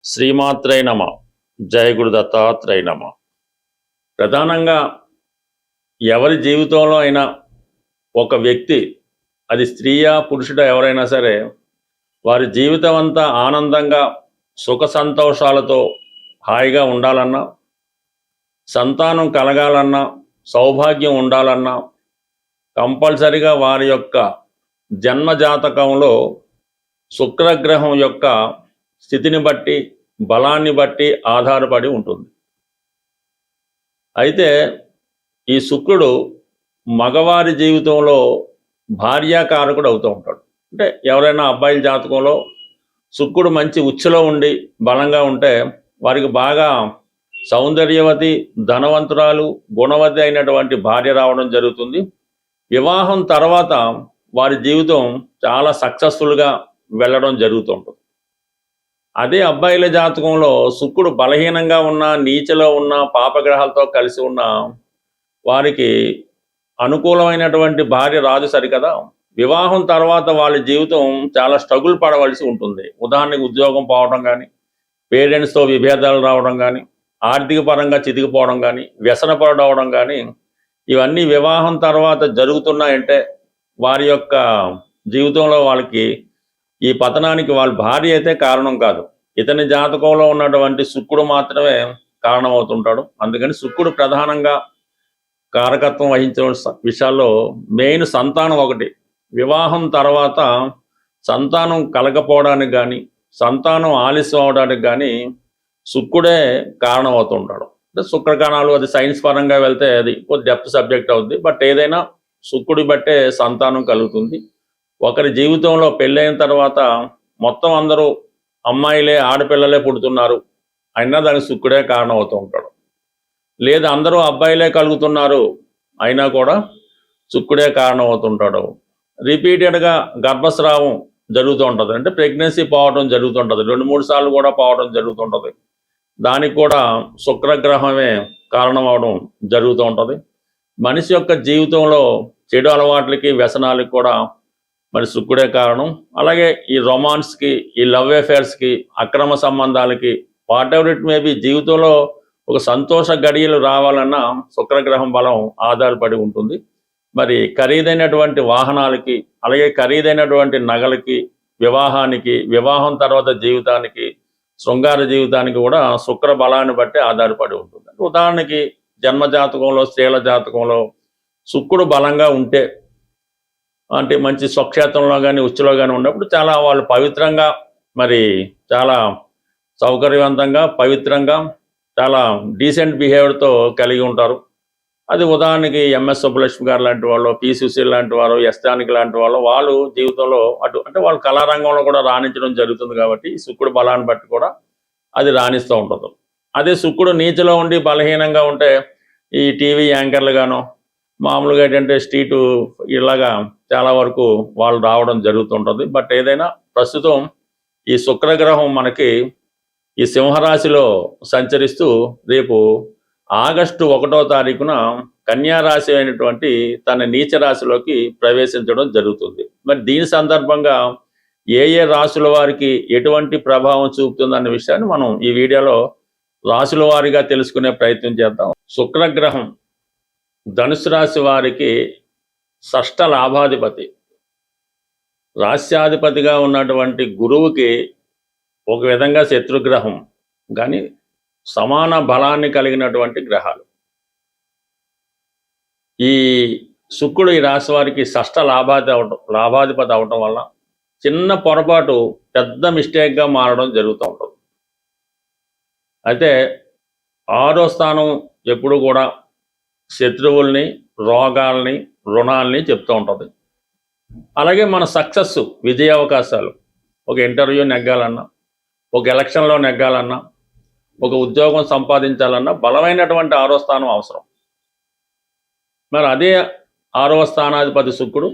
శ్రీమాత్రై నమ. జయ గురు దత్తాత్రేయ నమ. ప్రధానంగా ఎవరి జీవితంలో అయినా ఒక వ్యక్తి, అది స్త్రీయా పురుషుడా ఎవరైనా సరే, వారి జీవితం అంతా ఆనందంగా సుఖ సంతోషాలతో హాయిగా ఉండాలన్నా, సంతానం కలగాలన్నా, సౌభాగ్యం ఉండాలన్నా కంపల్సరిగా వారి యొక్క జన్మజాతకంలో శుక్రగ్రహం యొక్క స్థితిని బట్టి, బలాన్ని బట్టి ఆధారపడి ఉంటుంది. అయితే ఈ శుక్రుడు మగవారి జీవితంలో భార్యాకారకుడు అవుతూ ఉంటాడు. అంటే ఎవరైనా అబ్బాయిల జాతకంలో శుక్రుడు మంచి ఉచ్చులో ఉండి బలంగా ఉంటే వారికి బాగా సౌందర్యవతి, ధనవంతురాలు, గుణవతి అయినటువంటి భార్య రావడం జరుగుతుంది. వివాహం తర్వాత వారి జీవితం చాలా సక్సెస్ఫుల్గా వెళ్ళడం జరుగుతుంటుంది. అదే అబ్బాయిల జాతకంలో శుక్రుడు బలహీనంగా ఉన్న, నీచలో ఉన్న, పాపగ్రహాలతో కలిసి ఉన్న వారికి అనుకూలమైనటువంటి భార్య రాదు సరికదా. వివాహం తర్వాత వాళ్ళ జీవితం చాలా స్ట్రగుల్ పడవలసి ఉంటుంది. ఉదాహరణకు ఉద్యోగం పోవడం కానీ, పేరెంట్స్తో విభేదాలు రావడం కానీ, ఆర్థిక పరంగా చితికిపోవడం కానీ, వ్యసనపడవడం కానీ, ఇవన్నీ వివాహం తర్వాత జరుగుతున్నాయంటే వారి యొక్క జీవితంలో వాళ్ళకి ఈ పతనానికి వాళ్ళ భార్య అయితే కారణం కాదు. ఇతని జాతకంలో ఉన్నటువంటి శుక్రుడు మాత్రమే కారణమవుతుంటాడు. అందుకని శుక్రుడు ప్రధానంగా కారకత్వం వహించిన విషయాల్లో మెయిన్ సంతానం ఒకటి. వివాహం తర్వాత సంతానం కలగపోవడానికి కానీ, సంతానం ఆలస్యం అవడానికి కానీ శుక్రుడే కారణం అవుతుంటాడు. అంటే శుక్రకణాలు, అది సైన్స్ పరంగా వెళ్తే అది డెప్త్ సబ్జెక్ట్ అవుతుంది. బట్ ఏదైనా శుక్రుడి బట్టే సంతానం కలుగుతుంది. ఒకరి జీవితంలో పెళ్ళైన తర్వాత మొత్తం అందరూ అమ్మాయిలే, ఆడపిల్లలే పుడుతున్నారు అయినా దానికి శుక్రుడే కారణం అవుతూ ఉంటాడు. లేదా అందరూ అబ్బాయిలే కలుగుతున్నారు అయినా కూడా శుక్రుడే కారణం అవుతుంటాడు. రిపీటెడ్గా గర్భస్రావం జరుగుతూ ఉంటుంది, అంటే ప్రెగ్నెన్సీ పోవడం జరుగుతుంటుంది, 2-3 సార్లు కూడా పోవడం జరుగుతుంటుంది. దానికి కూడా శుక్రగ్రహమే కారణం అవడం జరుగుతూ ఉంటుంది. మనిషి యొక్క జీవితంలో చెడు అలవాట్లకి, వ్యసనాలకి కూడా మరి శుక్రుడే కారణం. అలాగే ఈ రొమాన్స్కి, ఈ లవ్ అఫేర్స్కి, అక్రమ సంబంధాలకి, వాట్ ఎవర్ ఇట్ మేబీ, జీవితంలో ఒక సంతోష గడియలు రావాలన్నా శుక్రగ్రహం బలం ఆధారపడి ఉంటుంది. మరి ఖరీదైనటువంటి వాహనాలకి, అలాగే ఖరీదైనటువంటి నగలకి, వివాహానికి, వివాహం తర్వాత జీవితానికి, శృంగార జీవితానికి కూడా శుక్ర బలాన్ని బట్టి ఆధారపడి ఉంటుంది. ఉదాహరణకి జన్మజాతకంలో, స్త్రీల జాతకంలో శుక్రుడు బలంగా ఉంటే, అంటే మంచి స్వక్షేత్రంలో కానీ, ఉచ్చులో కానీ ఉన్నప్పుడు చాలా వాళ్ళు పవిత్రంగా, మరి చాలా సౌకర్యవంతంగా, పవిత్రంగా, చాలా డీసెంట్ బిహేవియర్తో కలిగి ఉంటారు. అది ఉదాహరణకి ఎంఎస్ సుబ్బలక్ష్మి గారు లాంటి వాళ్ళు, పి సుశీల్ లాంటి వారు, ఎస్ జానకి లాంటి వాళ్ళు జీవితంలో అంటే వాళ్ళు కళారంగంలో కూడా రాణించడం జరుగుతుంది. కాబట్టి ఈ శుక్రుడు బలాన్ని బట్టి కూడా అది రాణిస్తూ ఉంటుంది. అదే శుక్రుడు నీచలో ఉండి బలహీనంగా ఉంటే ఈ టీవీ యాంకర్లుగానో, మామూలుగా ఏంటంటే స్ట్రీటు, ఇలాగా చాలా వరకు వాళ్ళు రావడం జరుగుతుంటుంది. బట్ ఏదైనా ప్రస్తుతం ఈ శుక్రగ్రహం మనకి ఈ సింహరాశిలో సంచరిస్తూ రేపు ఆగస్టు 1వ తారీఖున కన్యారాశి అయినటువంటి తన నీచ రాశిలోకి ప్రవేశించడం జరుగుతుంది. మరి దీని సందర్భంగా ఏ ఏ రాశుల వారికి ఎటువంటి ప్రభావం చూపుతుందన్న విషయాన్ని మనం ఈ వీడియోలో రాశుల వారీగా తెలుసుకునే ప్రయత్నం చేద్దాం. శుక్రగ్రహం ధనుసు రాశి వారికి షష్ఠ లాభాధిపతి. రాశ్యాధిపతిగా ఉన్నటువంటి గురువుకి ఒక విధంగా శత్రుగ్రహం, కానీ సమాన బలాన్ని కలిగినటువంటి గ్రహాలు. ఈ శుక్రుడు ఈ రాశి వారికి షష్ఠ లాభాధిపతి అవటం వల్ల చిన్న పొరపాటు పెద్ద మిస్టేక్గా మారడం జరుగుతూ ఉంటుంది. అయితే 6వ స్థానం ఎప్పుడు కూడా శత్రువుల్ని, రోగాల్ని, రుణాల్ని చెప్తూ ఉంటుంది. అలాగే మన సక్సెస్, విజయ అవకాశాలు, ఒక ఇంటర్వ్యూ నెగ్గాలన్నా, ఒక ఎలక్షన్లో నెగ్గాలన్నా, ఒక ఉద్యోగం సంపాదించాలన్నా బలమైనటువంటి 6వ స్థానం అవసరం. మరి అదే 6వ స్థానాధిపతి శుక్రుడు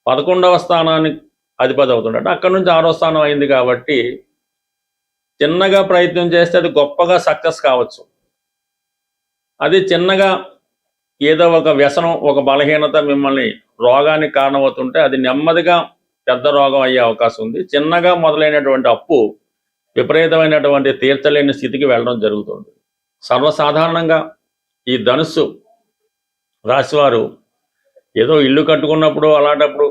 11వ స్థానానికి అధిపతి అవుతుంటాడు. అక్కడి నుంచి 6వ స్థానం అయింది కాబట్టి చిన్నగా ప్రయత్నం చేస్తే అది గొప్పగా సక్సెస్ కావచ్చు. అది చిన్నగా ఏదో ఒక వ్యసనం, ఒక బలహీనత మిమ్మల్ని రోగానికి కారణమవుతుంటే అది నెమ్మదిగా పెద్ద రోగం అయ్యే అవకాశం ఉంది. చిన్నగా మొదలైనటువంటి అప్పు విపరీతమైనటువంటి తీర్చలేని స్థితికి వెళ్ళడం జరుగుతుంది. సర్వసాధారణంగా ఈ ధనుస్సు రాశివారు ఏదో ఇల్లు కట్టుకున్నప్పుడు అలాంటప్పుడు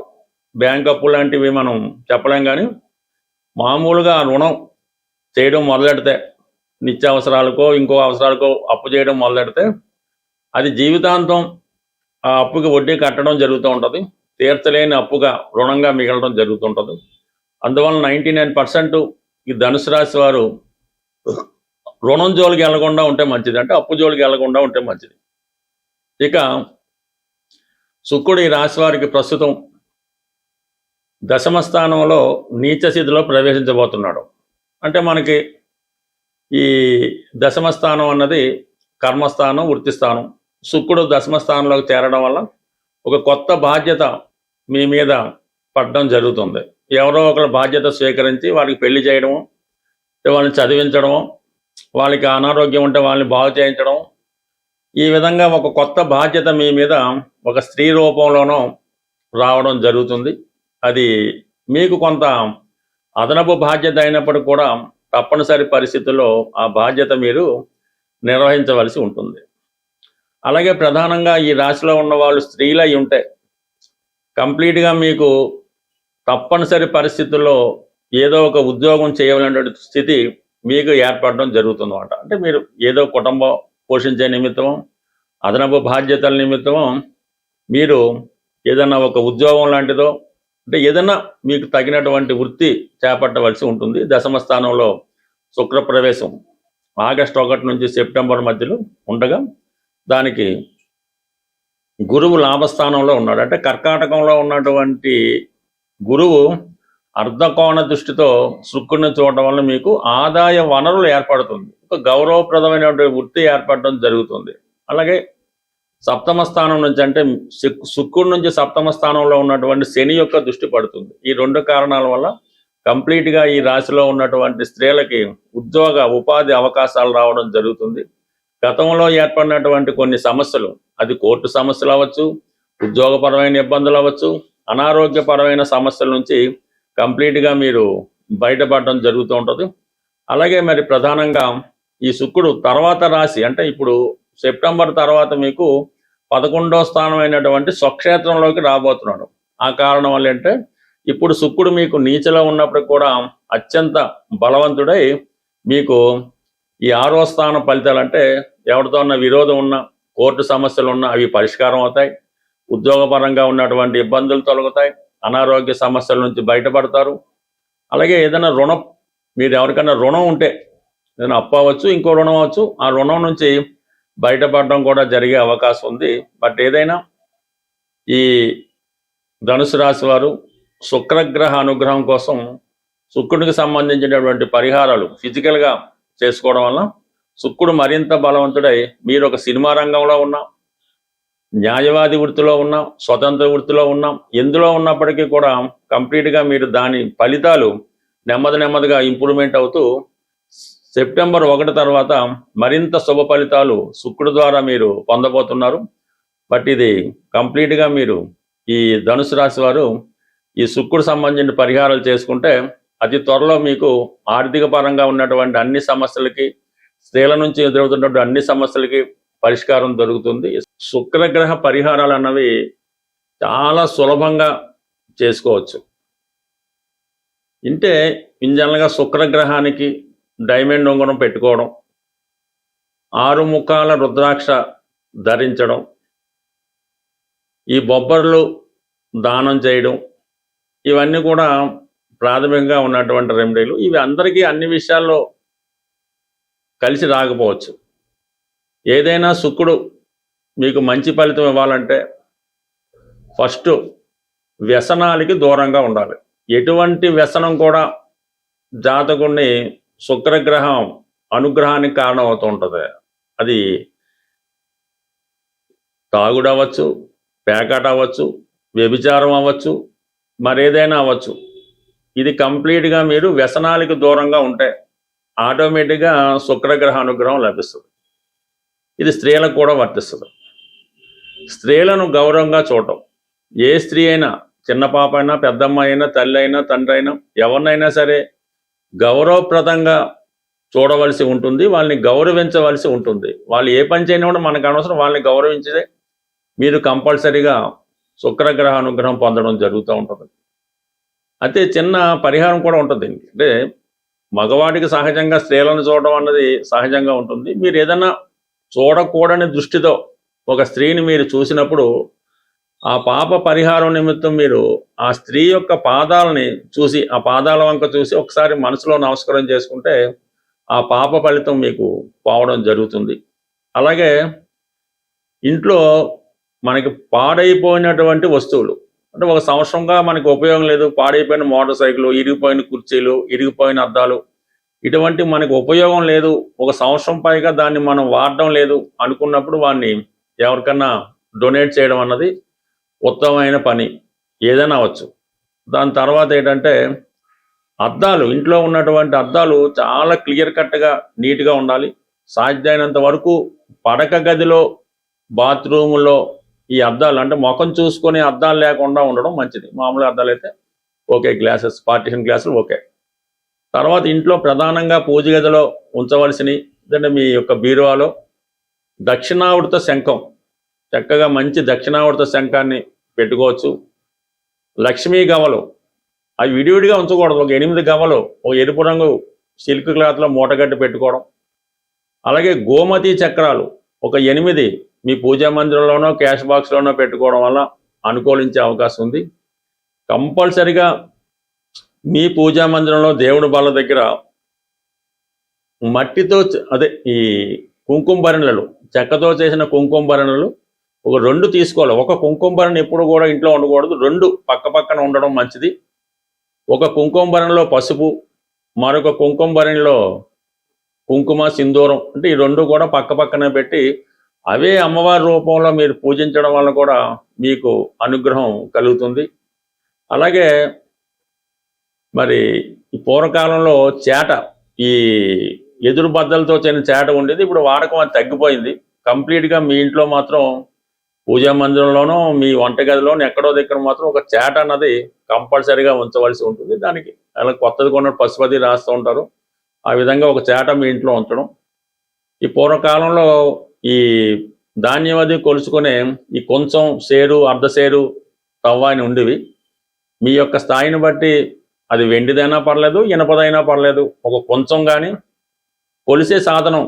బ్యాంక్ అప్పు లాంటివి మనం చెప్పలేం, కానీ మామూలుగా రుణం చేయడం మొదలెడితే, నిత్యావసరాలకో ఇంకో అవసరాలకో అప్పు చేయడం మొదలెడితే అది జీవితాంతం ఆ అప్పుకి వడ్డీ కట్టడం జరుగుతూ ఉంటుంది. తీర్చలేని అప్పుగా రుణంగా మిగలడం జరుగుతుంటుంది. అందువల్ల 99% ఈ ధనుసు రాశి వారు రుణం జోలికి వెళ్లకుండా ఉంటే మంచిది, అంటే అప్పు జోలికి వెళ్లకుండా ఉంటే మంచిది. ఇక శుక్రుడు ఈ రాశి వారికి ప్రస్తుతం దశమ స్థానంలో నీచ స్థితిలో ప్రవేశించబోతున్నాడు. అంటే మనకి ఈ దశమ స్థానం అన్నది కర్మస్థానం, వృత్తి స్థానం. శుక్రుడు దశమ స్థానంలోకి చేరడం వల్ల ఒక కొత్త బాధ్యత మీ మీద పడడం జరుగుతుంది. ఎవరో ఒకరి బాధ్యత స్వీకరించి వాళ్ళకి పెళ్లి చేయడము, వాళ్ళని చదివించడము, వాళ్ళకి అనారోగ్యం ఉంటే వాళ్ళని బాగు చేయించడం, ఈ విధంగా ఒక కొత్త బాధ్యత మీ మీద ఒక స్త్రీ రూపంలోనూ రావడం జరుగుతుంది. అది మీకు కొంత అదనపు బాధ్యత అయినప్పటికీ కూడా తప్పనిసరి పరిస్థితుల్లో ఆ బాధ్యత మీరు నిర్వహించవలసి ఉంటుంది. అలాగే ప్రధానంగా ఈ రాశిలో ఉన్న వాళ్ళు స్త్రీలు అయి ఉంటే కంప్లీట్గా మీకు తప్పనిసరి పరిస్థితుల్లో ఏదో ఒక ఉద్యోగం చేయవలసినటువంటి స్థితి మీకు ఏర్పడడం జరుగుతుంది అన్నమాట. అంటే మీరు ఏదో కుటుంబం పోషించే నిమిత్తం, అదనపు బాధ్యతల నిమిత్తం మీరు ఏదన్నా ఒక ఉద్యోగం లాంటిదో, అంటే ఏదన్నా మీకు తగినటువంటి వృత్తి చేపట్టవలసి ఉంటుంది. దశమ స్థానంలో శుక్రప్రవేశం ఆగస్టు 1 నుంచి సెప్టెంబర్ మధ్యలో ఉండగా దానికి గురువు లాభస్థానంలో ఉన్నాడు. అంటే కర్కాటకంలో ఉన్నటువంటి గురువు అర్ధకోణ దృష్టితో శుక్రుడిని చూడటం వల్ల మీకు ఆదాయ వనరులు ఏర్పడుతుంది, ఒక గౌరవప్రదమైనటువంటి వృత్తి ఏర్పడడం జరుగుతుంది. అలాగే సప్తమ స్థానం నుంచి, అంటే శుక్రుడి నుంచి సప్తమ స్థానంలో ఉన్నటువంటి శని యొక్క దృష్టి పడుతుంది. ఈ 2 కారణాల వల్ల కంప్లీట్గా ఈ రాశిలో ఉన్నటువంటి స్త్రీలకి ఉద్యోగ ఉపాధి అవకాశాలు రావడం జరుగుతుంది. గతంలో ఏర్పడినటువంటి కొన్ని సమస్యలు, అది కోర్టు సమస్యలు అవ్వచ్చు, ఉద్యోగపరమైన ఇబ్బందులు అవ్వచ్చు, అనారోగ్యపరమైన సమస్యల నుంచి కంప్లీట్గా మీరు బయటపడడం జరుగుతూ ఉంటుంది. అలాగే మరి ప్రధానంగా ఈ శుక్రుడు తర్వాత రాశి, అంటే ఇప్పుడు సెప్టెంబర్ తర్వాత మీకు 11వ స్థానం అయినటువంటి స్వక్షేత్రంలోకి రాబోతున్నాడు. ఆ కారణం వల్ల అంటే ఇప్పుడు శుక్రుడు మీకు నీచలో ఉన్నప్పుడు కూడా అత్యంత బలవంతుడై మీకు ఈ 6వ స్థానం ఫలితాలు, అంటే ఎవరితో ఉన్న విరోధం ఉన్నా, కోర్టు సమస్యలు ఉన్నా అవి పరిష్కారం అవుతాయి, ఉద్యోగపరంగా ఉన్నటువంటి ఇబ్బందులు తొలగుతాయి, అనారోగ్య సమస్యల నుంచి బయటపడతారు. అలాగే ఏదైనా రుణం, మీరు ఎవరికైనా రుణం ఉంటే ఏదైనా అప్పు అవ్వచ్చు, ఇంకో రుణం అవ్వచ్చు, ఆ రుణం నుంచి బయటపడడం కూడా జరిగే అవకాశం ఉంది. బట్ ఏదైనా ఈ ధనుసు రాశి వారు శుక్రగ్రహ అనుగ్రహం కోసం శుక్రుడికి సంబంధించినటువంటి పరిహారాలు ఫిజికల్గా చేసుకోవడం వల్ల శుక్రుడు మరింత బలవంతుడై మీరు ఒక సినిమా రంగంలో ఉన్నా, న్యాయవాది వృత్తిలో ఉన్నాం, స్వతంత్ర వృత్తిలో ఉన్నాం, ఎందులో ఉన్నప్పటికీ కూడా కంప్లీట్గా మీరు దాని ఫలితాలు నెమ్మదిగా ఇంప్రూవ్మెంట్ అవుతూ సెప్టెంబర్ 1 తర్వాత మరింత శుభ ఫలితాలు శుక్రుడు ద్వారా మీరు పొందబోతున్నారు. బట్ ఇది కంప్లీట్గా మీరు ఈ ధనుసు రాశి వారు ఈ శుక్రుడు సంబంధించిన పరిహారాలు చేసుకుంటే అతి త్వరలో మీకు ఆర్థిక పరంగా ఉన్నటువంటి అన్ని సమస్యలకి, స్త్రీల నుంచి ఎదురవుతున్నటువంటి అన్ని సమస్యలకి పరిష్కారం దొరుకుతుంది. శుక్రగ్రహ పరిహారాలు అన్నవి చాలా సులభంగా చేసుకోవచ్చు. అంటే ఇంజనల్గా శుక్రగ్రహానికి డైమండ్ ఉంగరం పెట్టుకోవడం, 6 ముఖాల రుద్రాక్ష ధరించడం, ఈ బొబ్బర్లు దానం చేయడం, ఇవన్నీ కూడా ప్రాథమికంగా ఉన్నటువంటి రెమెడీలు. ఇవి అందరికీ అన్ని విషయాల్లో కలిసి రాకపోవచ్చు. ఏదైనా శుక్రుడు మీకు మంచి ఫలితం ఇవ్వాలంటే ఫస్ట్ వ్యసనాలకి దూరంగా ఉండాలి. ఎటువంటి వ్యసనం కూడా జాతకుడిని శుక్రగ్రహం అనుగ్రహానికి కారణం అవుతూ ఉంటుంది. అది తాగుడు అవ్వచ్చు, పేకాట అవ్వచ్చు, వ్యభిచారం అవ్వచ్చు, మరేదైనా అవ్వచ్చు. ఇది కంప్లీట్గా మీరు వ్యసనాలకు దూరంగా ఉంటే ఆటోమేటిక్గా శుక్రగ్రహ అనుగ్రహం లభిస్తుంది. ఇది స్త్రీలకు కూడా వర్తిస్తుంది. స్త్రీలను గౌరవంగా చూడటం, ఏ స్త్రీ అయినా, చిన్న పాప అయినా, పెద్దమ్మ అయినా, తల్లి అయినా, తండ్రి అయినా, ఎవరినైనా సరే గౌరవప్రదంగా చూడవలసి ఉంటుంది, వాళ్ళని గౌరవించవలసి ఉంటుంది. వాళ్ళు ఏ పని చేయని కూడా మనకు అనవసరం, వాళ్ళని గౌరవించే మీరు కంపల్సరీగా శుక్రగ్రహ అనుగ్రహం పొందడం జరుగుతూ ఉంటుంది. అయితే చిన్న పరిహారం కూడా ఉంటుంది దీనికి. అంటే మగవాడికి సహజంగా స్త్రీలను చూడడం అన్నది సహజంగా ఉంటుంది. మీరు ఏదన్నా చూడకూడని దృష్టితో ఒక స్త్రీని మీరు చూసినప్పుడు ఆ పాప పరిహారం నిమిత్తం మీరు ఆ స్త్రీ యొక్క పాదాలని చూసి, ఆ పాదాల వంక చూసి ఒకసారి మనసులో నమస్కారం చేసుకుంటే ఆ పాప ఫలితం మీకు పోవడం జరుగుతుంది. అలాగే ఇంట్లో మనకి పాడైపోయినటువంటి వస్తువులు, అంటే ఒక సంవత్సరంగా మనకు ఉపయోగం లేదు, పాడైపోయిన మోటార్ సైకిల్, ఇరిగిపోయిన కుర్చీలు, ఇరిగిపోయిన అద్దాలు, ఇటువంటి మనకు ఉపయోగం లేదు, ఒక సంవత్సరం పైగా దాన్ని మనం వాడడం లేదు అనుకున్నప్పుడు వాడిని ఎవరికన్నా డొనేట్ చేయడం అన్నది ఉత్తమమైన పని, ఏదైనా అవ్వచ్చు. దాని తర్వాత ఏంటంటే అద్దాలు, ఇంట్లో ఉన్నటువంటి అద్దాలు చాలా క్లియర్ కట్గా నీట్గా ఉండాలి. సాధ్యమైనంత వరకు పడక గదిలో, బాత్రూములో ఈ అద్దాలు, అంటే ముఖం చూసుకొని అద్దాలు లేకుండా ఉండడం మంచిది. మామూలు అద్దాలు అయితే ఓకే, గ్లాసెస్, పార్టిషన్ గ్లాసులు ఓకే. తర్వాత ఇంట్లో ప్రధానంగా పూజ గదిలో ఉంచవలసినవి అంటే మీ యొక్క బీరువాలో దక్షిణావృత శంఖం, చక్కగా మంచి దక్షిణావృత శంఖాన్ని పెట్టుకోవచ్చు. లక్ష్మీ గవలు, అవి విడివిడిగా ఉంచకూడదు. ఒక 8 గవలు ఒక ఎరుపు రంగు సిల్క్ క్లాత్లో మూటగట్టి పెట్టుకోవడం. అలాగే గోమతి చక్రాలు ఒక 8 మీ పూజా మందిరంలోనో క్యాష్ బాక్స్లోనో పెట్టుకోవడం వల్ల అనుకూలించే అవకాశం ఉంది. కంపల్సరిగా మీ పూజా మందిరంలో దేవుడి బాల దగ్గర మట్టితో అదే ఈ కుంకుమ భరణలు, చెక్కతో చేసిన కుంకుమ భరణలు ఒక 2 తీసుకోవాలి. ఒక కుంకుమ భరణ ఎప్పుడు కూడా ఇంట్లో ఉండకూడదు, 2 పక్క పక్కన ఉండడం మంచిది. ఒక కుంకుమ భరణలో పసుపు, మరొక కుంకుమ భరణలో కుంకుమ, సింధూరం, అంటే ఈ 2 కూడా పక్క పక్కనే పెట్టి అవే అమ్మవారి రూపంలో మీరు పూజించడం వల్ల కూడా మీకు అనుగ్రహం కలుగుతుంది. అలాగే మరి ఈ పూర్వకాలంలో చేట, ఈ ఎదురు బద్దలతో చేసిన చేట ఉండేది, ఇప్పుడు వాడకం అది తగ్గిపోయింది. కంప్లీట్గా మీ ఇంట్లో మాత్రం పూజా మందిరంలోనో మీ వంటగదిలోనో ఎక్కడో దగ్గర మాత్రం ఒక చేట అన్నది కంపల్సరీగా ఉంచవలసి ఉంటుంది. దానికి అలా కొత్తది కొన్న పశుపతి రాస్తూ ఉంటారు, ఆ విధంగా ఒక చేట మీ ఇంట్లో ఉంచడం. ఈ పూర్వకాలంలో ఈ ధాన్యం అది కొలుచుకునే ఈ కొంచెం సేరు, అర్ధ సేరు తవ్వ అని ఉండేవి. మీ యొక్క స్థాయిని బట్టి అది వెండిదైనా పర్లేదు, ఇనపదైనా పర్లేదు, ఒక కొంచెం కానీ కొలిసే సాధనం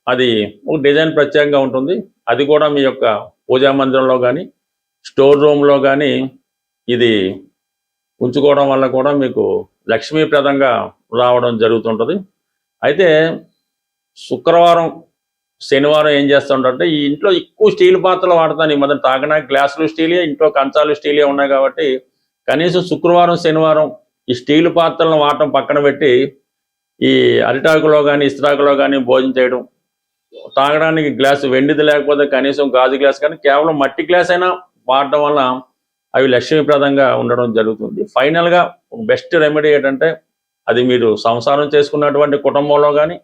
అది ఒక డిజైన్ ప్రత్యేకంగా ఉంటుంది. అది కూడా మీ యొక్క పూజా మందిరంలో కానీ స్టోర్ రూమ్లో కానీ ఇది ఉంచుకోవడం వల్ల కూడా మీకు లక్ష్మీప్రదంగా రావడం జరుగుతుంటుంది. అయితే శుక్రవారం, శనివారం ఏం చేస్తుంటే ఈ ఇంట్లో ఎక్కువ స్టీల్ పాత్రలు వాడతాను. ఈ మధ్య తాగిన గ్లాసులు స్టీలే, ఇంట్లో కంచాలు స్టీలే ఉన్నాయి కాబట్టి కనీసం శుక్రవారం, శనివారం ఈ స్టీల్ పాత్రలను వాడటం పక్కన పెట్టి ఈ అరిటాకులో కానీ ఇస్త్రాకులో కానీ భోజనం చేయడం. తాగడానికి గ్లాసు వెండిది లేకపోతే కనీసం గాజు గ్లాస్ కానీ కేవలం మట్టి గ్లాస్ అయినా వాడటం వల్ల అవి లక్ష్మీప్రదంగా ఉండడం జరుగుతుంది. ఫైనల్గా బెస్ట్ రెమెడీ ఏంటంటే అది మీరు సంసారం చేసుకున్నటువంటి కుటుంబంలో కానీ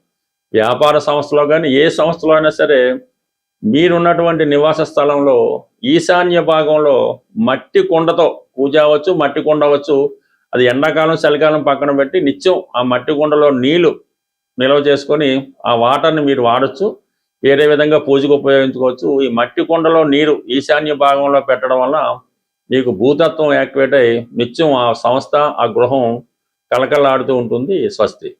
వ్యాపార సంస్థలో కానీ ఏ సంస్థలో అయినా సరే మీరున్నటువంటి నివాస స్థలంలో ఈశాన్య భాగంలో మట్టి కుండతో పూజ అవ్వచ్చు, మట్టి కుండ అవ్వచ్చు, అది ఎండాకాలం చలికాలం పక్కన పెట్టి నిత్యం ఆ మట్టి కుండలో నీళ్లు నిల్వ చేసుకొని ఆ వాటర్ని మీరు వాడచ్చు. వేరే విధంగా పూజకు ఉపయోగించుకోవచ్చు. ఈ మట్టి కుండలో నీరు ఈశాన్య భాగంలో పెట్టడం వల్ల మీకు భూతత్వం యాక్టివేట్ అయ్యి నిత్యం ఆ సంస్థ, ఆ గృహం కలకలాడుతూ ఉంటుంది. స్వస్తి.